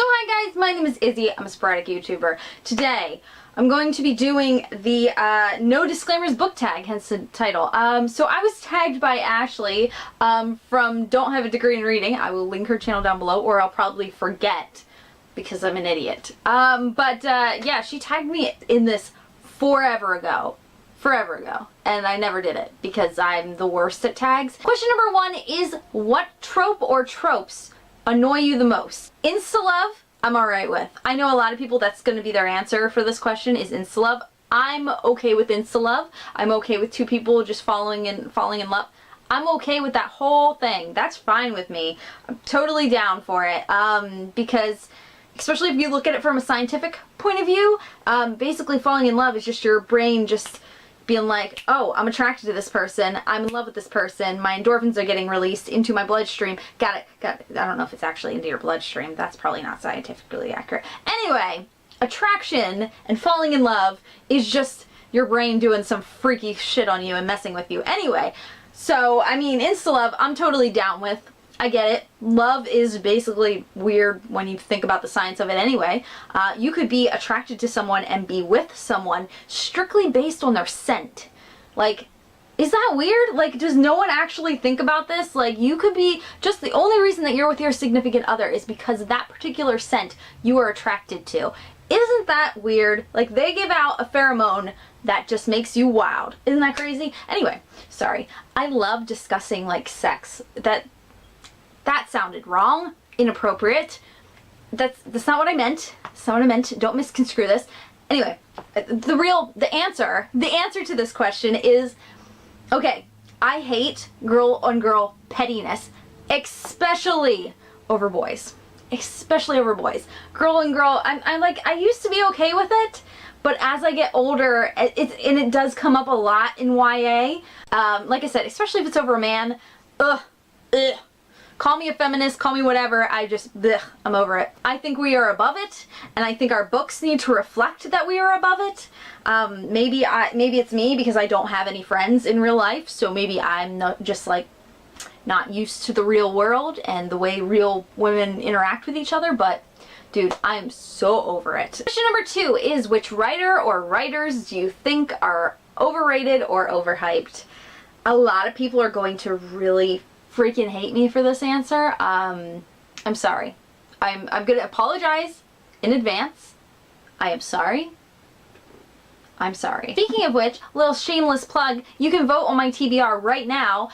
So hi guys, my name is Izzy. I'm a sporadic YouTuber. Today, I'm going to be doing the No Disclaimers book tag, hence the title. So I was tagged by Ashley from Don't Have a Degree in Reading. I will link her channel down below, or I'll probably forget because I'm an idiot. Yeah, she tagged me in this forever ago, and I never did it because I'm the worst at tags. Question number 1 is, what trope or tropes annoy you the most? Insta-love, I'm alright with. I know a lot of people that's going to be their answer for this question is insta-love. I'm okay with insta-love. I'm okay with two people just falling in love. I'm okay with that whole thing. That's fine with me. I'm totally down for it. Because especially if you look at it from a scientific point of view, basically falling in love is just your brain just being like, oh, I'm attracted to this person, I'm in love with this person, my endorphins are getting released into my bloodstream. Got it. I don't know if it's actually into your bloodstream. That's probably not scientifically accurate. Anyway, attraction and falling in love is just your brain doing some freaky shit on you and messing with you. Anyway, so, I mean, insta-love, I'm totally down with. I get it. Love is basically weird when you think about the science of it anyway. You could be attracted to someone and be with someone strictly based on their scent. Like, is that weird? Like, does no one actually think about this? Like, you could be, just the only reason that you're with your significant other is because of that particular scent you are attracted to. Isn't that weird? Like, they give out a pheromone that just makes you wild. Isn't that crazy? Anyway, sorry. I love discussing, like, sex. That sounded wrong, inappropriate. That's not what I meant. That's not what I meant. Don't misconstrue this. Anyway, the answer to this question is, okay, I hate girl-on-girl pettiness, especially over boys. Especially over boys. Girl and girl, I'm like, I used to be okay with it, but as I get older, it does come up a lot in YA. Like I said, especially if it's over a man, ugh. Call me a feminist, call me whatever, I'm over it. I think we are above it, and I think our books need to reflect that we are above it. Maybe it's me because I don't have any friends in real life, so maybe I'm not used to the real world and the way real women interact with each other, but dude, I am so over it. Question number 2 is, which writer or writers do you think are overrated or overhyped? A lot of people are going to really freaking hate me for this answer. I'm sorry. I'm gonna apologize in advance. I am sorry. I'm sorry. Speaking of which, little shameless plug, you can vote on my TBR right now.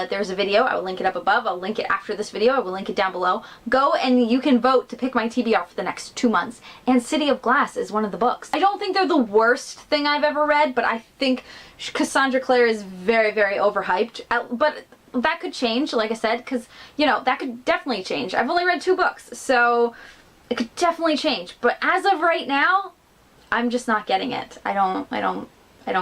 There's a video, I will link it up above, I'll link it after this video, I will link it down below. Go and you can vote to pick my TBR for the next 2 months. And City of Glass is one of the books. I don't think they're the worst thing I've ever read, but I think Cassandra Clare is very, very overhyped. But that could change, like I said, because, you know, that could definitely change. I've only read 2 books, so it could definitely change. But as of right now, I'm just not getting it. I don't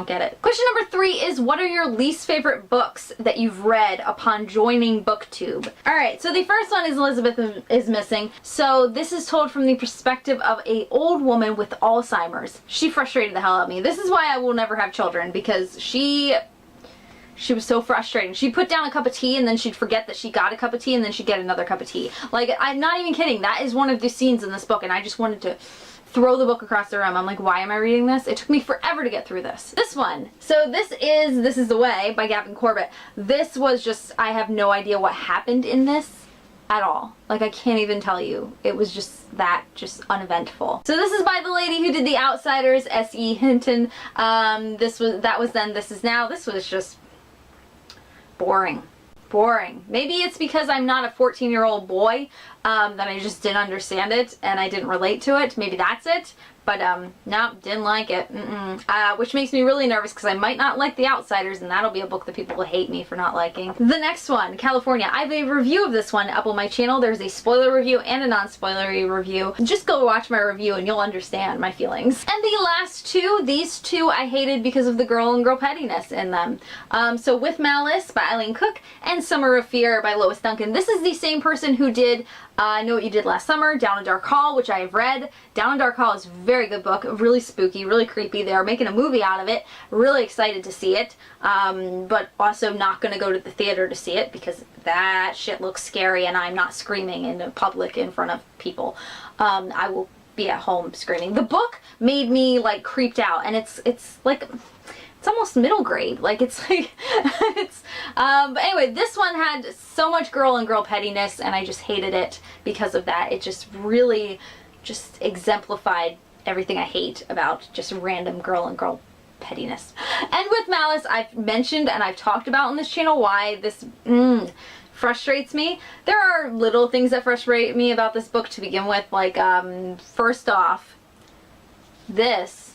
get it. Question number 3 is, what are your least favorite books that you've read upon joining BookTube? Alright, so the first one is Elizabeth is Missing. So this is told from the perspective of an old woman with Alzheimer's. She frustrated the hell out of me. This is why I will never have children, because she was so frustrating. She'd put down a cup of tea and then she'd forget that she got a cup of tea and then she'd get another cup of tea. Like, I'm not even kidding. That is one of the scenes in this book, and I just wanted to throw the book across the room. I'm like, why am I reading this? It took me forever to get through this. This one. So this is The Way by Gavin Corbett. This was just, I have no idea what happened in this at all. Like, I can't even tell you. It was just uneventful. So this is by the lady who did The Outsiders, S.E. Hinton. That was Then, This Is Now. This was just boring. Maybe it's because I'm not a 14-year-old boy that I just didn't understand it and I didn't relate to it. Maybe that's it. But, no, didn't like it. Which makes me really nervous because I might not like The Outsiders, and that'll be a book that people will hate me for not liking. The next one, California. I have a review of this one up on my channel. There's a spoiler review and a non-spoilery review. Just go watch my review and you'll understand my feelings. And the last 2, these 2 I hated because of the girl pettiness in them. So With Malice by Eileen Cook and Summer of Fear by Lois Duncan. This is the same person who did I Know What You Did Last Summer, Down a Dark Hall, which I have read. Down a Dark Hall is a very good book, really spooky, really creepy. They are making a movie out of it. Really excited to see it, but also not going to go to the theater to see it because that shit looks scary and I'm not screaming in public in front of people. I will be at home screaming. The book made me like creeped out, and it's like, it's almost middle grade. Like, it's like, but anyway, this one had so much girl and girl pettiness, and I just hated it because of that. It just really just exemplified everything I hate about just random girl and girl pettiness. And with Malice, I've mentioned and I've talked about on this channel why this frustrates me. There are little things that frustrate me about this book to begin with. Like, first off, this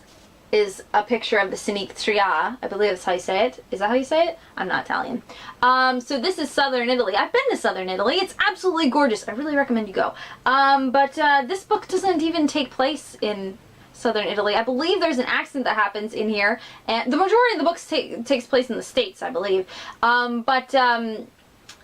is a picture of the Sinistria. I believe that's how you say it. Is that how you say it? I'm not Italian. So this is southern Italy. I've been to southern Italy. It's absolutely gorgeous. I really recommend you go. But this book doesn't even take place in southern Italy. I believe there's an accident that happens in here, and the majority of the books takes place in the States, I believe.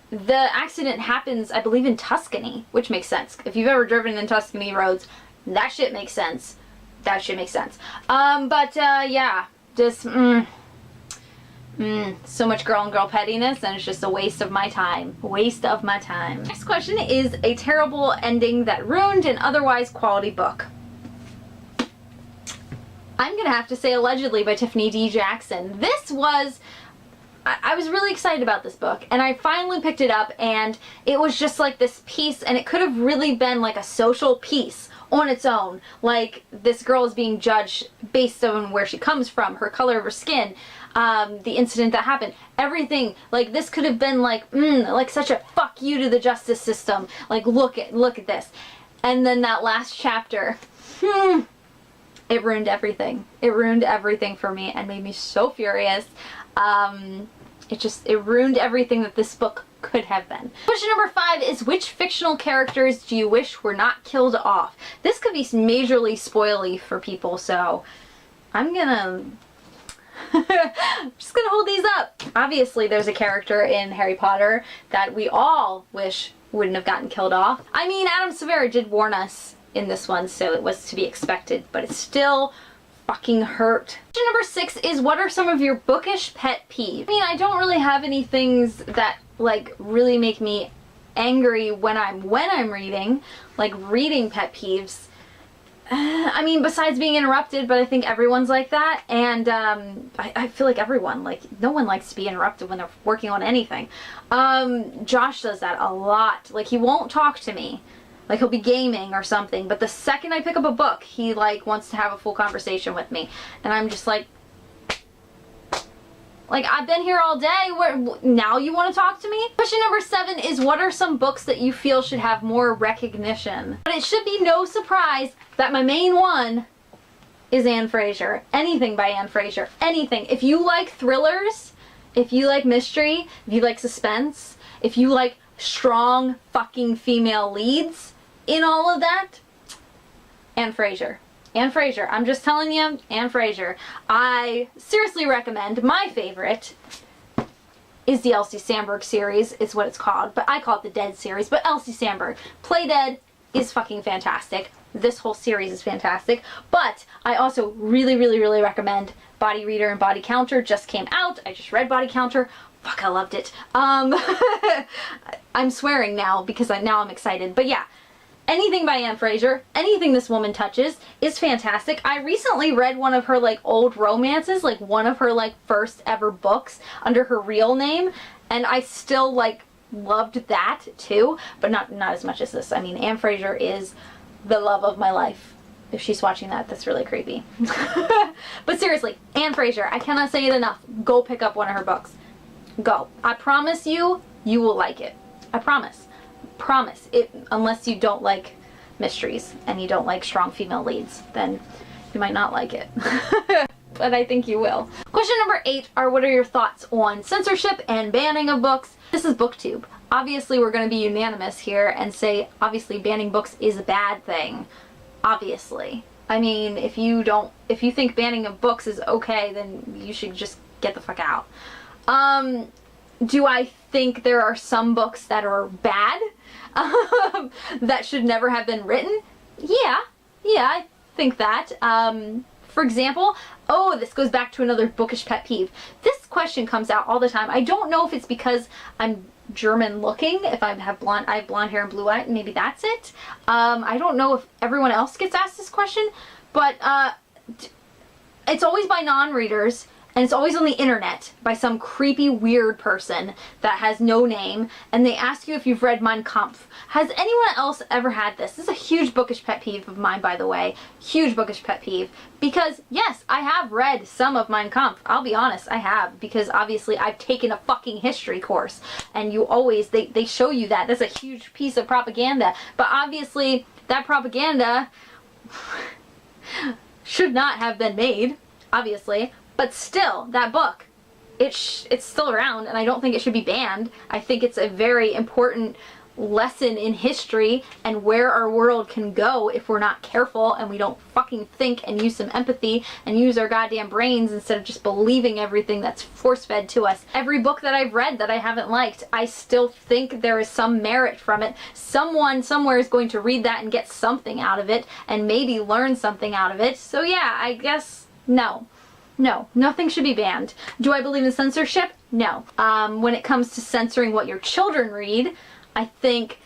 The accident happens, I believe, in Tuscany, which makes sense. If you've ever driven in Tuscany roads, that shit makes sense. That shit makes sense. Yeah, just, so much girl and girl pettiness, and it's just a waste of my time. Waste of my time. Next question is a terrible ending that ruined an otherwise quality book. I'm gonna have to say Allegedly by Tiffany D. Jackson. This was, I was really excited about this book, and I finally picked it up, and it was just like this piece, and it could have really been like a social piece on its own. Like, this girl is being judged based on where she comes from, her color of her skin, the incident that happened, everything. Like, this could have been like, like such a fuck you to the justice system. Like, look at this. And then that last chapter, it ruined everything. It ruined everything for me and made me so furious. It ruined everything that this book could have been. Question number 5 is, which fictional characters do you wish were not killed off? This could be majorly spoily for people, so I'm just gonna hold these up. Obviously, there's a character in Harry Potter that we all wish wouldn't have gotten killed off. I mean, Adam Severa did warn us in this one, so it was to be expected, but it still fucking hurt. Question number 6 is, what are some of your bookish pet peeves? I mean, I don't really have any things that like really make me angry when I'm reading, like reading pet peeves. I mean, besides being interrupted, but I think everyone's like that, and I feel like everyone, like, no one likes to be interrupted when they're working on anything. Josh does that a lot. Like, he won't talk to me. Like, he'll be gaming or something, but the second I pick up a book, he, like, wants to have a full conversation with me. And I'm just like, I've been here all day, now you want to talk to me? Question number 7 is, what are some books that you feel should have more recognition? But it should be no surprise that my main one is Anne Fraser. Anything by Anne Fraser. Anything. If you like thrillers, if you like mystery, if you like suspense, if you like strong fucking female leads in all of that, Anne Fraser. Anne Fraser. I'm just telling you, Anne Fraser. I seriously recommend. My favorite is the Elsie Sandberg series, is what it's called, but I call it the Dead series. But Elsie Sandberg, Play Dead, is fucking fantastic. This whole series is fantastic. But I also really recommend Body Reader and Body Counter. Just came out. I just read Body Counter. Fuck, I loved it. I'm swearing now because now I'm excited. But yeah, anything by Anne Fraser, anything this woman touches is fantastic. I recently read one of her like old romances, like one of her like first ever books under her real name, and I still like loved that too, but not as much as this. I mean, Anne Fraser is the love of my life. If she's watching that, that's really creepy. But seriously, Anne Fraser, I cannot say it enough. Go pick up one of her books. Go. I promise you, you will like it. I promise. Promise. It, unless you don't like mysteries and you don't like strong female leads, then you might not like it. But I think you will. Question number 8 are, what are your thoughts on censorship and banning of books? This is BookTube. Obviously, we're going to be unanimous here and say, obviously, banning books is a bad thing. Obviously. I mean, if you think banning of books is okay, then you should just get the fuck out. Do I think there are some books that are bad? that should never have been written? Yeah, I think that. For example, oh, this goes back to another bookish pet peeve. This question comes out all the time. I don't know if it's because I'm German looking, if I have blonde hair and blue eyes, maybe that's it. I don't know if everyone else gets asked this question, but it's always by non-readers, and it's always on the internet by some creepy weird person that has no name, and they ask you if you've read Mein Kampf. Has anyone else ever had this? This is a huge bookish pet peeve of mine, by the way. Huge bookish pet peeve. Because, yes, I have read some of Mein Kampf. I'll be honest, I have. Because, obviously, I've taken a fucking history course. And you always, they show you that. That's a huge piece of propaganda. But, obviously, that propaganda should not have been made, obviously. But still, that book, it's still around, and I don't think it should be banned. I think it's a very important lesson in history and where our world can go if we're not careful and we don't fucking think and use some empathy and use our goddamn brains instead of just believing everything that's force-fed to us. Every book that I've read that I haven't liked, I still think there is some merit from it. Someone somewhere is going to read that and get something out of it and maybe learn something out of it. So yeah, I guess no. No, nothing should be banned. Do I believe in censorship? No. When it comes to censoring what your children read, I think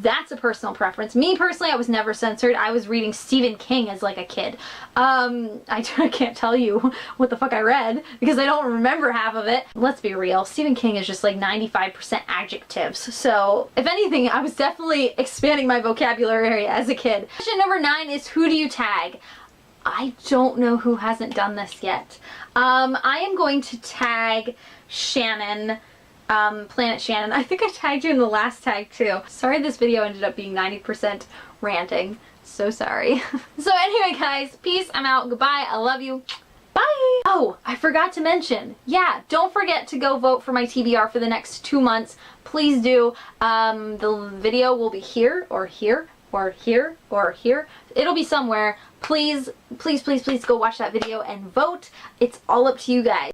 that's a personal preference. Me personally, I was never censored. I was reading Stephen King as like a kid. I can't tell you what the fuck I read because I don't remember half of it. Let's be real, Stephen King is just like 95% adjectives. So if anything, I was definitely expanding my vocabulary as a kid. Question number 9 is, who do you tag? I don't know who hasn't done this yet. I am going to tag Shannon, Planet Shannon. I think I tagged you in the last tag too. Sorry this video ended up being 90% ranting. So sorry. So anyway guys, peace, I'm out, goodbye, I love you, bye! Oh, I forgot to mention, yeah, don't forget to go vote for my TBR for the next 2 months. Please do. The video will be here, or here, or here, or here. It'll be somewhere. Please, please, please, please go watch that video and vote. It's all up to you guys.